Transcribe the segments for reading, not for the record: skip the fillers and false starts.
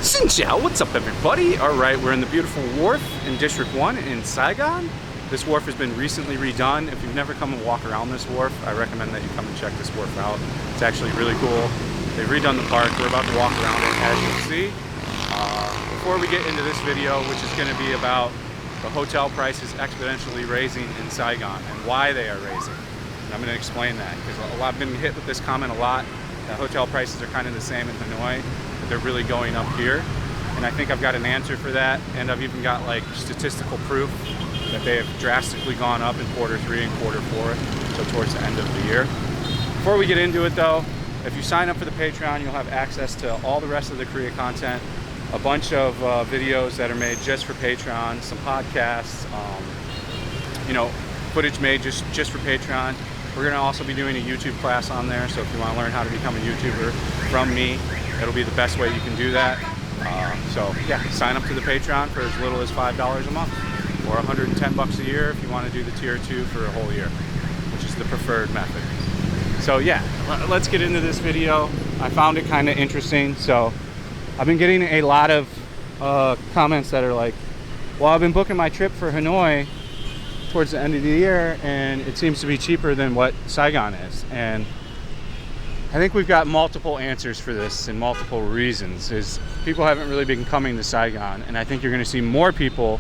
Xin chào, what's up everybody? Alright, we're in the beautiful wharf in District 1 in Saigon. This wharf has been recently redone. If you've never come and walk around this wharf, I recommend that you come and check this wharf out. It's actually really cool. They've redone the park. We're about to walk around it, as you'll see. Before we get into this video, which is going to be about the hotel prices exponentially raising in Saigon and why they are raising. And I'm going to explain that because I've been hit with this comment a lot, that hotel prices are kind of the same in Hanoi, but they're really going up here. And I think I've got an answer for that, and I've even got like statistical proof that they have drastically gone up in Q3 and Q4, so towards the end of the year. Before we get into it though, if you sign up for the Patreon, you'll have access to all the rest of the Korea content, a bunch of videos that are made just for Patreon, some podcasts, footage made just for Patreon. We're going to also be doing a YouTube class on there, so if you want to learn how to become a YouTuber from me, it'll be the best way you can do that. So yeah, sign up to the Patreon for as little as $5 a month, or $110 a year if you want to do the tier 2 for a whole year, which is the preferred method. So yeah, let's get into this video. I found it kind of interesting. So I've been getting a lot of comments that are like, well, I've been booking my trip for Hanoi towards the end of the year and it seems to be cheaper than what Saigon is. And I think we've got multiple answers for this and multiple reasons. Is people haven't really been coming to Saigon, and I think you're going to see more people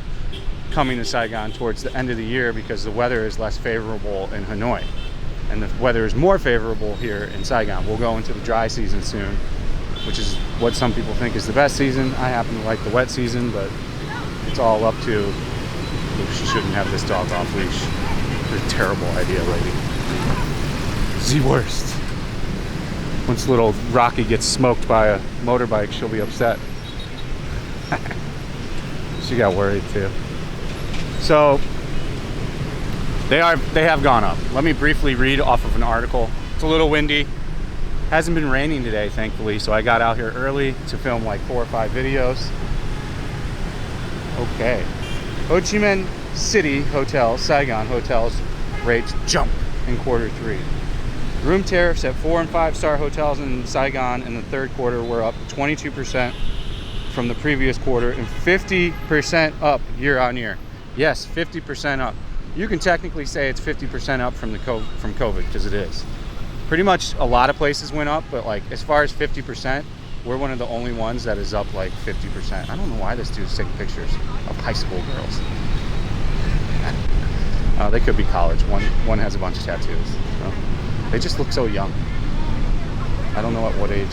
coming to Saigon towards the end of the year because the weather is less favorable in Hanoi and the weather is more favorable here in Saigon. We'll go into the dry season soon, which is what some people think is the best season. I happen to like the wet season, but it's all up to, she shouldn't have this dog off leash. It's a terrible idea, lady. The worst. Once little Rocky gets smoked by a motorbike, she'll be upset. She got worried too. So they have gone up. Let me briefly read off of an article. It's a little windy. Hasn't been raining today, thankfully, so I got out here early to film like 4 or 5 videos. Okay. Ho Chi Minh City Hotels, Saigon Hotels rates jump in Q3. Room tariffs at 4- and 5-star hotels in Saigon in the third quarter were up 22% from the previous quarter and 50% up year on year. Yes, 50% up. You can technically say it's 50% up from COVID, because it is. Pretty much a lot of places went up, but like as far as 50%, we're one of the only ones that is up like 50%. I don't know why this dude's taking pictures of high school girls. They could be college. One has a bunch of tattoos. So they just look so young. I don't know at what age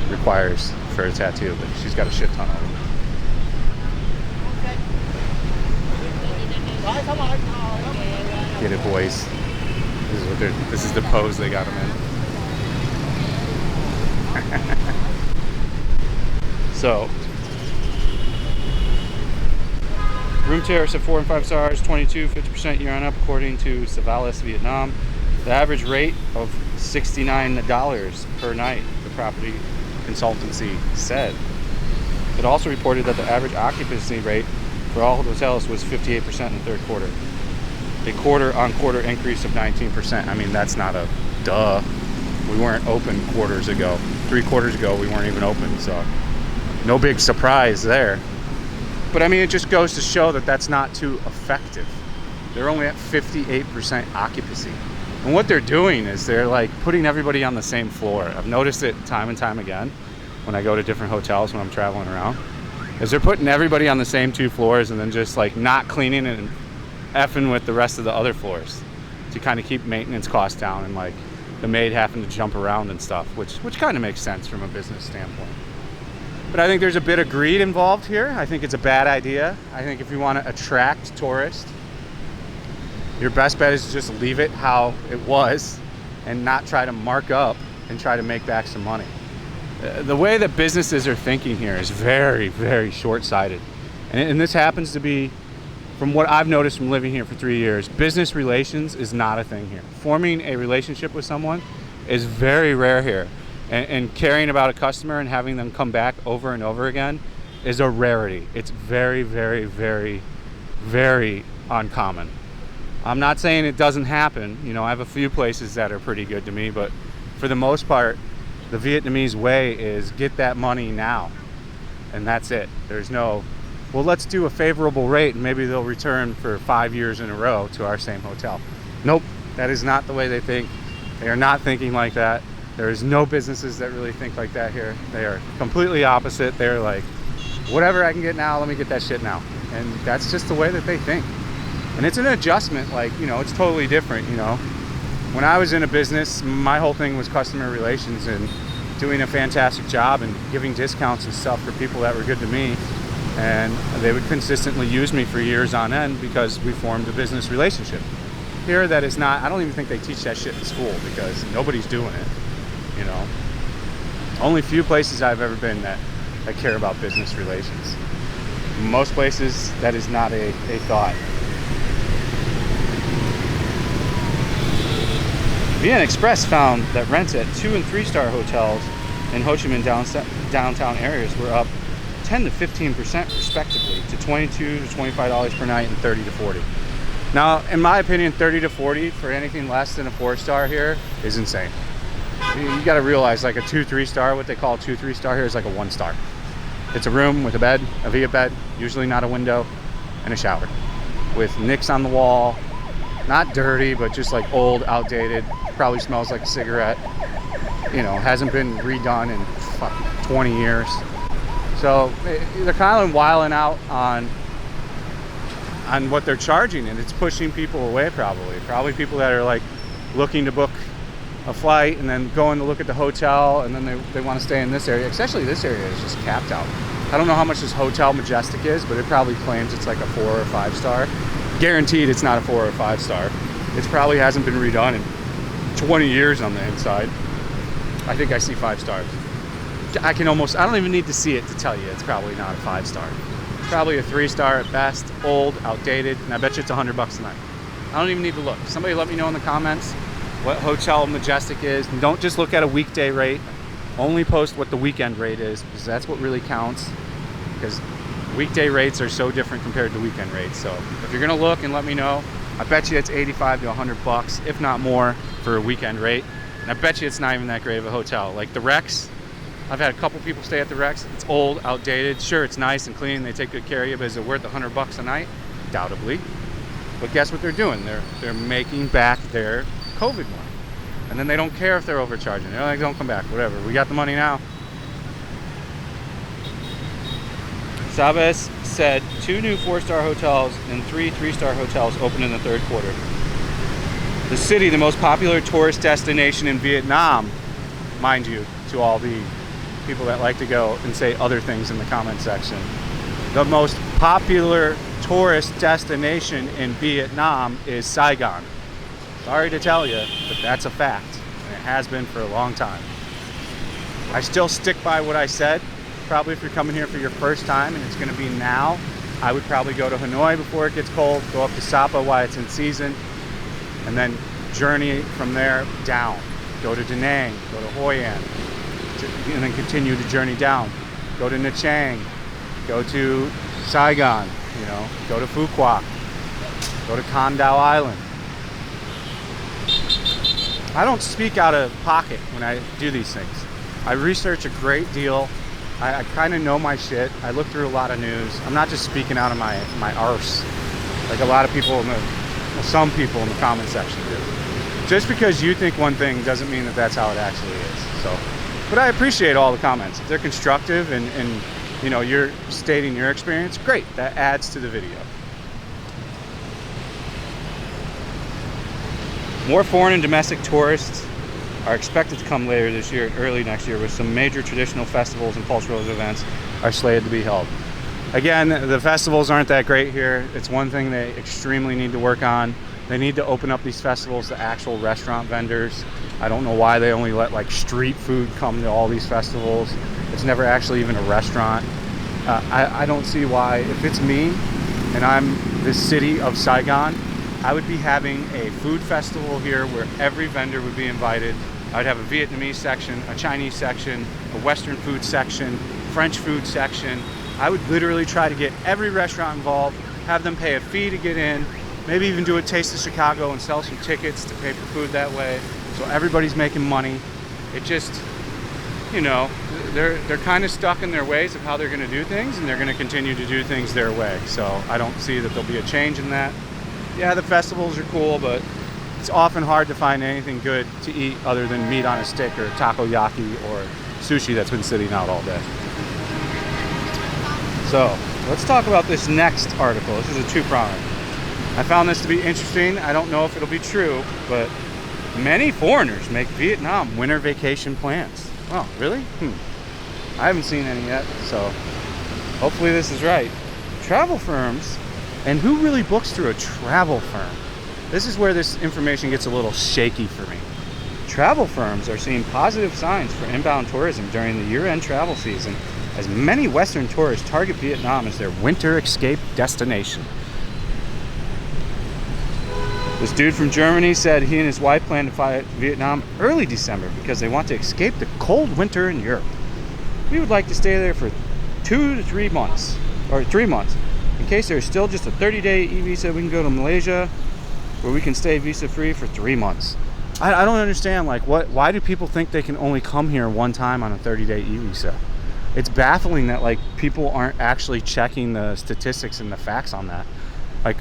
requires for a tattoo, but she's got a shit ton of them. Get it, boys. This is the pose they got them in. So, room tariffs at 4 and 5 stars, 50% year on up, according to Savalis, Vietnam. The average rate of $69 per night, the property consultancy said. It also reported that the average occupancy rate for all hotels was 58% in the third quarter. A quarter-on-quarter increase of 19%. I mean, that's not a duh. We weren't open quarters ago. 3 quarters ago, we weren't even open, so no big surprise there. But I mean, it just goes to show that that's not too effective. They're only at 58% occupancy. And what they're doing is they're like putting everybody on the same floor. I've noticed it time and time again when I go to different hotels when I'm traveling around. Is they're putting everybody on the same 2 floors and then just like not cleaning and effing with the rest of the other floors to kind of keep maintenance costs down and like the maid having to jump around and stuff, which kind of makes sense from a business standpoint. But I think there's a bit of greed involved here. I think it's a bad idea. I think if you want to attract tourists, your best bet is to just leave it how it was and not try to mark up and try to make back some money. The way that businesses are thinking here is very, very short-sighted. And this happens to be, from what I've noticed from living here for 3 years, business relations is not a thing here. Forming a relationship with someone is very rare here. And caring about a customer and having them come back over and over again is a rarity. It's very, very, very, very uncommon. I'm not saying it doesn't happen. You know, I have a few places that are pretty good to me, but for the most part, the Vietnamese way is get that money now. and that's it. There's no, well, let's do a favorable rate and maybe they'll return for 5 years in a row to our same hotel. Nope, that is not the way they think. They are not thinking like that. There is no businesses that really think like that here. They are completely opposite. They're like, whatever I can get now, let me get that shit now. And that's just the way that they think. And it's an adjustment, like, you know, it's totally different, you know. When I was in a business, my whole thing was customer relations and doing a fantastic job and giving discounts and stuff for people that were good to me. And they would consistently use me for years on end because we formed a business relationship. Here, that is not, I don't even think they teach that shit in school because nobody's doing it, you know. Only few places I've ever been that care about business relations. Most places, that is not a thought. VN Express found that rents at 2- and 3-star hotels in Ho Chi Minh downtown areas were up 10 to 15% respectively to $22 to $25 per night and 30 to 40. Now, in my opinion, 30 to 40 for anything less than a 4-star here is insane. You got to realize, like a 2- 3-star, what they call a 2- 3-star here is like a 1-star. It's a room with a bed, a via bed, usually not a window, and a shower with nicks on the wall. Not dirty, but just like old, outdated. Probably smells like a cigarette. You know, hasn't been redone in 20 years. So they're kind of wilding out on what they're charging, and it's pushing people away probably people that are like looking to book a flight and then going to look at the hotel, and then they want to stay in this area. Especially this area is just capped out. I don't know how much this Hotel Majestic is, but it probably claims it's like a 4 or 5 star. Guaranteed it's not a 4 or 5 star. It probably hasn't been redone in 20 years on the inside. I think I see 5 stars. I don't even need to see it to tell you it's probably not a 5 star. It's probably a 3 star at best, old, outdated, and I bet you it's $100 a night. I don't even need to look. Somebody let me know in the comments what Hotel Majestic is. And don't just look at a weekday rate. Only post what the weekend rate is, because that's what really counts. Because weekday rates are so different compared to weekend rates. So if you're gonna look and let me know, I bet you it's 85 to $100, if not more, for a weekend rate. And I bet you it's not even that great of a hotel. Like the Rex, I've had a couple people stay at the Rex. It's old, outdated. Sure, it's nice and clean. They take good care of you, but is it worth $100 a night? Undoubtedly. But guess what they're doing? They're making back their COVID money. And then they don't care if they're overcharging. They're like, don't come back, whatever. We got the money now. Sabes said 2 new 4-star hotels and 3 3-star hotels open in the 3rd quarter. The city, the most popular tourist destination in Vietnam, mind you, to all the people that like to go and say other things in the comment section. The most popular tourist destination in Vietnam is Saigon. Sorry to tell you, but that's a fact, and it has been for a long time. I still stick by what I said. Probably if you're coming here for your first time and it's going to be now, I would probably go to Hanoi before it gets cold, go up to Sapa while it's in season, and then journey from there down. Go to Da Nang, go to Hoi An, and then continue to journey down. Go to Nha Trang, go to Saigon, you know, go to Phu Quoc, go to Con Dao Island. I don't speak out of pocket when I do these things. I research a great deal. I kind of know my shit. I look through a lot of news. I'm not just speaking out of my arse like a lot of people, some people in the comment section do. Just because you think one thing doesn't mean that that's how it actually is. So, but I appreciate all the comments. If they're constructive and you know, you're stating your experience, great. That adds to the video. More foreign and domestic tourists are expected to come later this year and early next year, with some major traditional festivals and cultural events are slated to be held. Again, the festivals aren't that great here. It's one thing they extremely need to work on. They need to open up these festivals to actual restaurant vendors. I don't know why they only let like street food come to all these festivals. It's never actually even a restaurant. I don't see why. If it's me and I'm the city of Saigon, I would be having a food festival here where every vendor would be invited. I'd have a Vietnamese section, a Chinese section, a Western food section, French food section. I would literally try to get every restaurant involved, have them pay a fee to get in, maybe even do a Taste of Chicago and sell some tickets to pay for food that way. So everybody's making money. you know, they're kind of stuck in their ways of how they're going to do things, and they're going to continue to do things their way. So I don't see that there'll be a change in that. Yeah, the festivals are cool, but it's often hard to find anything good to eat other than meat on a stick or takoyaki or sushi that's been sitting out all day. So let's talk about this next article. This is a two-pronger. I found this to be interesting. I don't know if it'll be true, but many foreigners make Vietnam winter vacation plans. Oh, really? I haven't seen any yet, so hopefully this is right. Travel firms, and who really books through a travel firm? This is where this information gets a little shaky for me. Travel firms are seeing positive signs for inbound tourism during the year-end travel season, as many Western tourists target Vietnam as their winter escape destination. This dude from Germany said he and his wife plan to fly to Vietnam early December because they want to escape the cold winter in Europe. We would like to stay there for 2 to 3 months, or 3 months. In case there's still just a 30-day e-visa, we can go to Malaysia, where we can stay visa-free for 3 months. I don't understand, like, why do people think they can only come here one time on a 30-day e-visa? It's baffling that, like, people aren't actually checking the statistics and the facts on that. Like,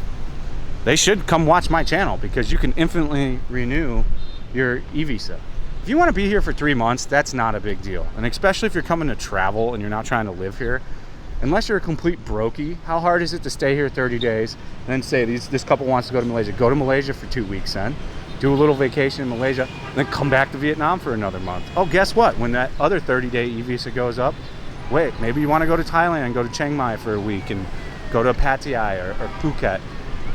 they should come watch my channel, because you can infinitely renew your e-visa. If you want to be here for 3 months, that's not a big deal. And especially if you're coming to travel and you're not trying to live here, unless you're a complete brokey, how hard is it to stay here 30 days and then say this couple wants to go to Malaysia? Go to Malaysia for 2 weeks then. Do a little vacation in Malaysia, then come back to Vietnam for another month. Oh, guess what? When that other 30-day e-visa goes up, wait, maybe you want to go to Thailand, go to Chiang Mai for a week and go to Pattaya or Phuket.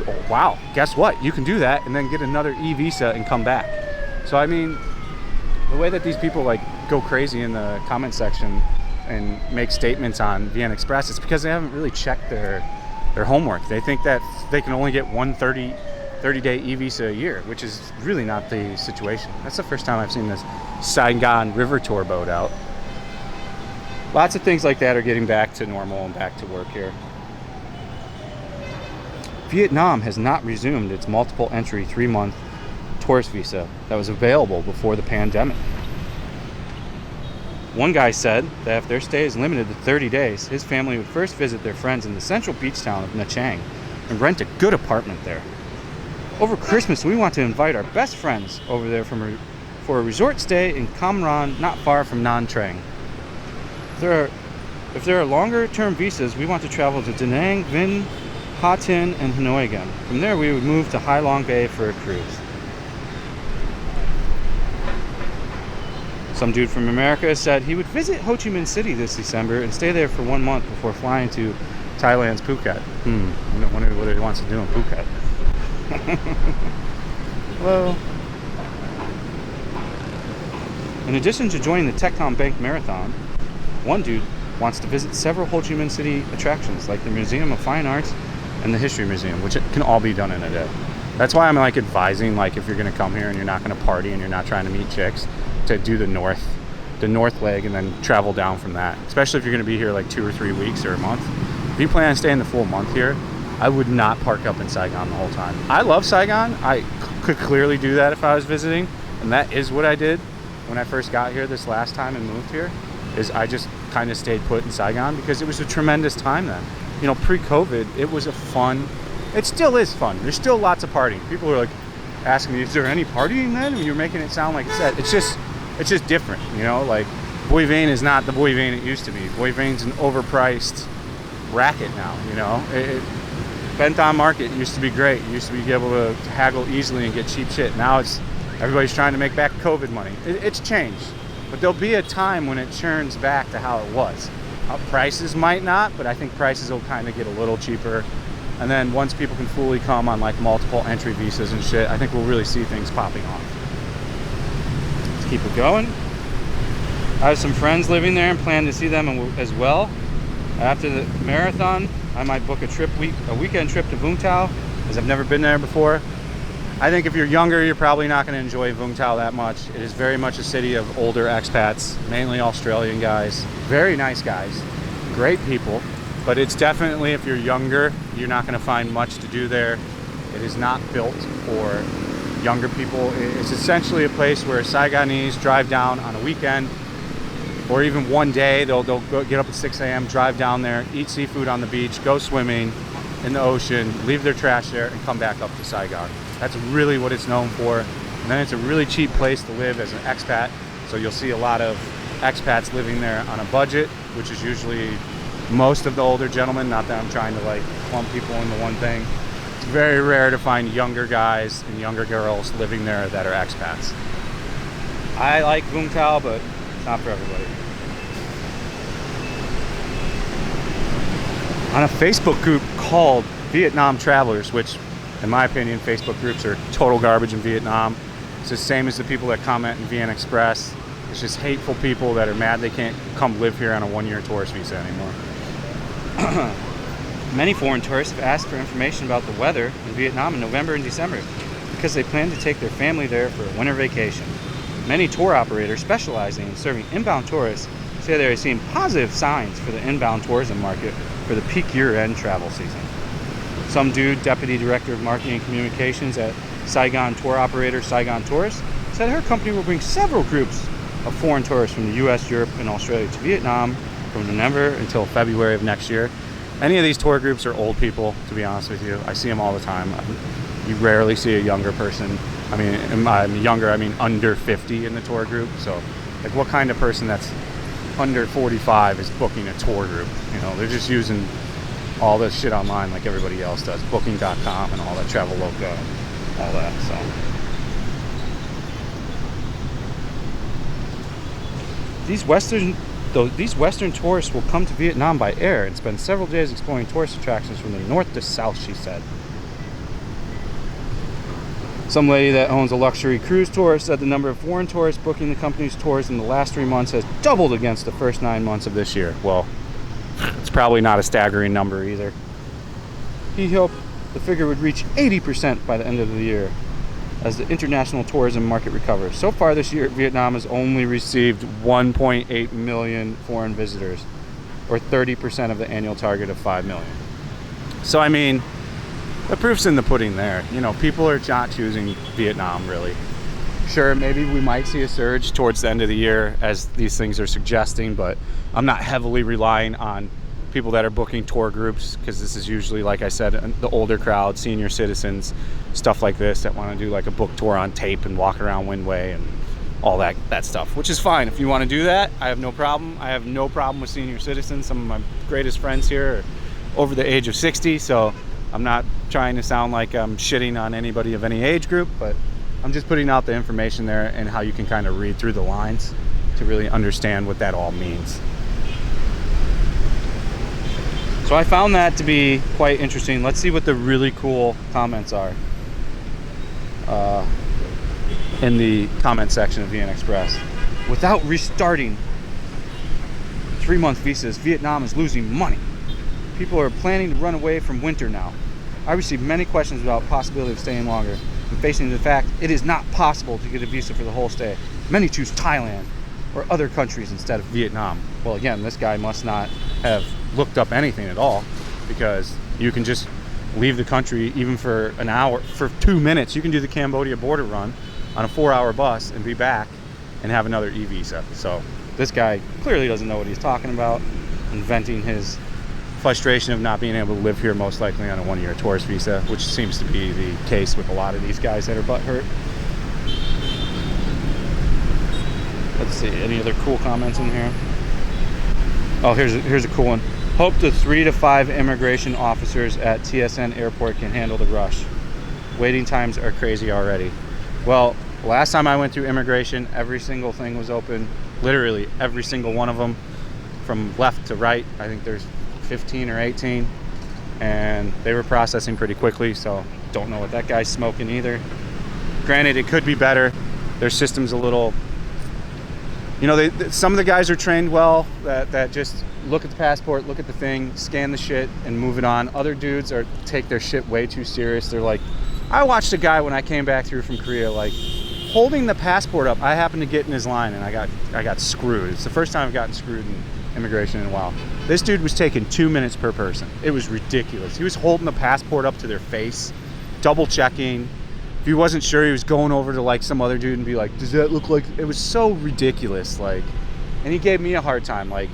Oh, wow, guess what? You can do that and then get another e-visa and come back. So, I mean, the way that these people like go crazy in the comment section and make statements on VN Express, it's because they haven't really checked their homework. They think that they can only get one 30-day e-visa a year, which is really not the situation. That's the first time I've seen this Saigon River Tour boat out. Lots of things like that are getting back to normal and back to work here. Vietnam has not resumed its multiple entry 3-month tourist visa that was available before the pandemic. One guy said that if their stay is limited to 30 days, his family would first visit their friends in the central beach town of Nha Trang and rent a good apartment there. Over Christmas, we want to invite our best friends over there for a resort stay in Cam Ranh, not far from Nha Trang. If there are longer-term visas, we want to travel to Da Nang, Vinh, Ha Tin, and Hanoi again. From there, we would move to Hai Long Bay for a cruise. Some dude from America said he would visit Ho Chi Minh City this December and stay there for 1 month before flying to Thailand's Phuket. I wonder what he wants to do in Phuket. Hello. In addition to joining the Techcom Bank Marathon, one dude wants to visit several Ho Chi Minh City attractions like the Museum of Fine Arts and the History Museum, which can all be done in a day. That's why I'm like advising, like, if you're going to come here and you're not going to party and you're not trying to meet chicks, to do the north leg and then travel down from that, especially if you're going to be here like 2 or 3 weeks or a month. If you plan on staying the full month here, I would not park up in Saigon the whole time. I love Saigon. I could clearly do that if I was visiting, and that is what I did when I first got here this last time and moved here, is I just kind of stayed put in Saigon because it was a tremendous time then. You know, pre-COVID, it was it still is fun. There's still lots of partying. People are like asking me, is there any partying then? I mean, you're making it sound like it's that. It's just different, you know, like Boy Vane is not the Boy Vane it used to be. Boy Vane's an overpriced racket now, you know. Bentham Market used to be great. You used to be able to haggle easily and get cheap shit. Now everybody's trying to make back COVID money. It's changed, but there'll be a time when it churns back to how it was. Prices might not, but I think prices will kind of get a little cheaper. And then once people can fully come on like multiple entry visas and shit, I think we'll really see things popping off. Let's keep it going. I have some friends living there and plan to see them as well. After the marathon, I might book a weekend trip to Vung Tau, as I've never been there before. I think if you're younger, you're probably not going to enjoy Vung Tau that much. It is very much a city of older expats, mainly Australian guys. Very nice guys, great people, but it's definitely, if you're younger, you're not going to find much to do there. It is not built for younger people. It's essentially a place where Saigonese drive down on a weekend, or even one day they'll go get up at 6 a.m., drive down there, eat seafood on the beach, go swimming in the ocean, leave their trash there, and come back up to Saigon. That's really what it's known for. And then it's a really cheap place to live as an expat. So you'll see a lot of expats living there on a budget, which is usually most of the older gentlemen. Not that I'm trying to like clump people into one thing. It's very rare to find younger guys and younger girls living there that are expats. I like Vung Tau, but it's not for everybody. On a Facebook group called Vietnam Travelers, which in my opinion, Facebook groups are total garbage in Vietnam. It's the same as the people that comment in VN Express. It's just hateful people that are mad they can't come live here on a one-year tourist visa anymore. Many foreign tourists have asked for information about the weather in Vietnam in November and December because they plan to take their family there for a winter vacation. Many tour operators specializing in serving inbound tourists say they are seeing positive signs for the inbound tourism market for the peak year-end travel season. Some dude, Deputy Director of Marketing and Communications at Saigon tour operator Saigon Tours, said her company will bring several groups of foreign tourists from the US, Europe, and Australia to Vietnam from November until February of next year. Any of these tour groups are old people, to be honest with you. I see them all the time. You rarely see a younger person. I mean, younger, I mean under 50 in the tour group. So, like, what kind of person that's under 45 is booking a tour group? You know, they're just using all this shit online like everybody else does. Booking.com and all that, Traveloka, all that, so. These Western tourists will come to Vietnam by air and spend several days exploring tourist attractions from the north to south, she said. Some lady that owns a luxury cruise tour said the number of foreign tourists booking the company's tours in the last 3 months has doubled against the first 9 months of this year. Well, it's probably not a staggering number either. He hoped the figure would reach 80% by the end of the year as the international tourism market recovers. So far this year, Vietnam has only received 1.8 million foreign visitors, or 30% of the annual target of 5 million. So, I mean, the proof's in the pudding there. You know, people are not choosing Vietnam, really. Sure, maybe we might see a surge towards the end of the year, as these things are suggesting, but I'm not heavily relying on people that are booking tour groups, because this is usually, like I said, the older crowd, senior citizens, stuff like this, that want to do like a book tour on tape and walk around Windway and all that stuff, which is fine. If you want to do that, I have no problem. I have no problem with senior citizens. Some of my greatest friends here are over the age of 60, so I'm not trying to sound like I'm shitting on anybody of any age group, but I'm just putting out the information there and how you can kind of read through the lines to really understand what that all means. So I found that to be quite interesting. Let's see what the really cool comments are in the comment section of VN Express. Without restarting 3-month visas, Vietnam is losing money. People are planning to run away from winter now. I received many questions about possibility of staying longer and facing the fact it is not possible to get a visa for the whole stay. Many choose Thailand or other countries instead of Vietnam. Well, again, this guy must not have looked up anything at all, because you can just leave the country even for an hour, for 2 minutes. You can do the Cambodia border run on a 4-hour bus and be back and have another e-visa. So this guy clearly doesn't know what he's talking about, inventing his frustration of not being able to live here, most likely on a 1-year tourist visa, which seems to be the case with a lot of these guys that are butthurt. Let's see, any other cool comments in here? Oh, here's a cool one. Hope the 3 to 5 immigration officers at TSN airport can handle the rush. Waiting times are crazy already. Well, last time I went through immigration, every single thing was open. Literally every single one of them, from left to right. I think there's 15 or 18, and they were processing pretty quickly, so don't know what that guy's smoking either. Granted, it could be better. Their system's a little, you know, some of the guys are trained well, that just look at the passport, look at the thing, scan the shit, and move it on. Other dudes take their shit way too serious. They're like, I watched a guy when I came back through from Korea, like, holding the passport up. I happened to get in his line, and I got screwed. It's the first time I've gotten screwed in immigration in a while. This dude was taking 2 minutes per person. It was ridiculous. He was holding the passport up to their face, double checking. If he wasn't sure, he was going over to like some other dude and be like, does that look like, it was so ridiculous. Like, And he gave me a hard time. Like,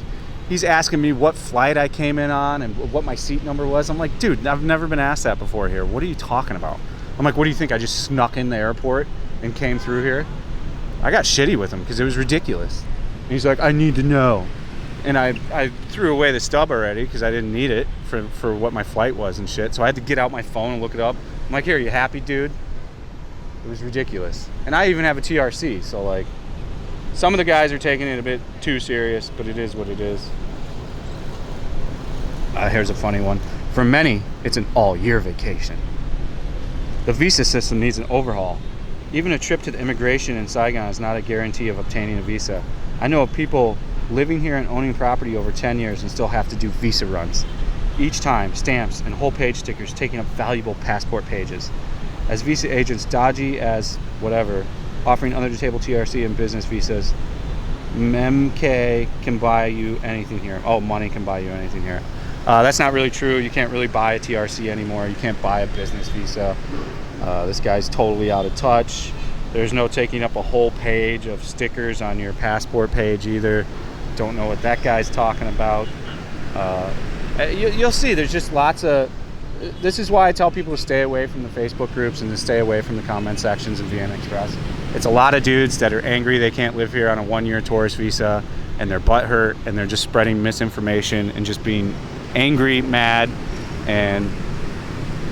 he's asking me what flight I came in on and what my seat number was. I'm like, dude, I've never been asked that before here. What are you talking about? I'm like, what do you think? I just snuck in the airport and came through here? I got shitty with him because it was ridiculous. And he's like, I need to know. And I threw away the stub already because I didn't need it for what my flight was and shit. So I had to get out my phone and look it up. I'm like, here, you happy, dude? It was ridiculous. And I even have a TRC, so like, some of the guys are taking it a bit too serious, but it is what it is. Here's a funny one. For many, it's an all-year vacation. The visa system needs an overhaul. Even a trip to the immigration in Saigon is not a guarantee of obtaining a visa. I know of people living here and owning property over 10 years and still have to do visa runs. Each time, stamps and whole page stickers taking up valuable passport pages. As visa agents dodgy as whatever, offering under the table TRC and business visas, MK can buy you anything here. Oh, money can buy you anything here. That's not really true. You can't really buy a TRC anymore. You can't buy a business visa. This guy's totally out of touch. There's no taking up a whole page of stickers on your passport page either. Don't know what that guy's talking about. You'll see there's just lots of... This is why I tell people to stay away from the Facebook groups and to stay away from the comment sections in Vienna Express. It's a lot of dudes that are angry they can't live here on a one-year tourist visa, and they're butthurt, and they're just spreading misinformation and just being angry, mad, and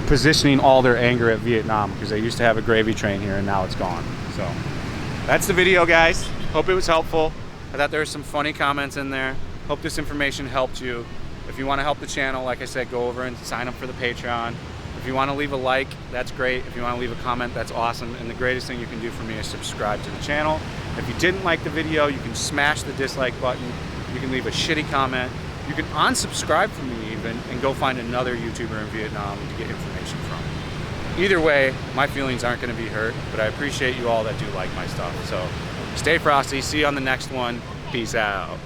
positioning all their anger at Vietnam because they used to have a gravy train here and now it's gone. So that's the video, guys. Hope it was helpful. I thought there were some funny comments in there. Hope this information helped you. If you want to help the channel, like I said, go over and sign up for the Patreon. If you want to leave a like, that's great. If you want to leave a comment, that's awesome. And the greatest thing you can do for me is subscribe to the channel. If you didn't like the video, you can smash the dislike button. You can leave a shitty comment. You can unsubscribe from me even and go find another YouTuber in Vietnam to get information from. Either way, my feelings aren't going to be hurt, but I appreciate you all that do like my stuff. So stay frosty. See you on the next one. Peace out.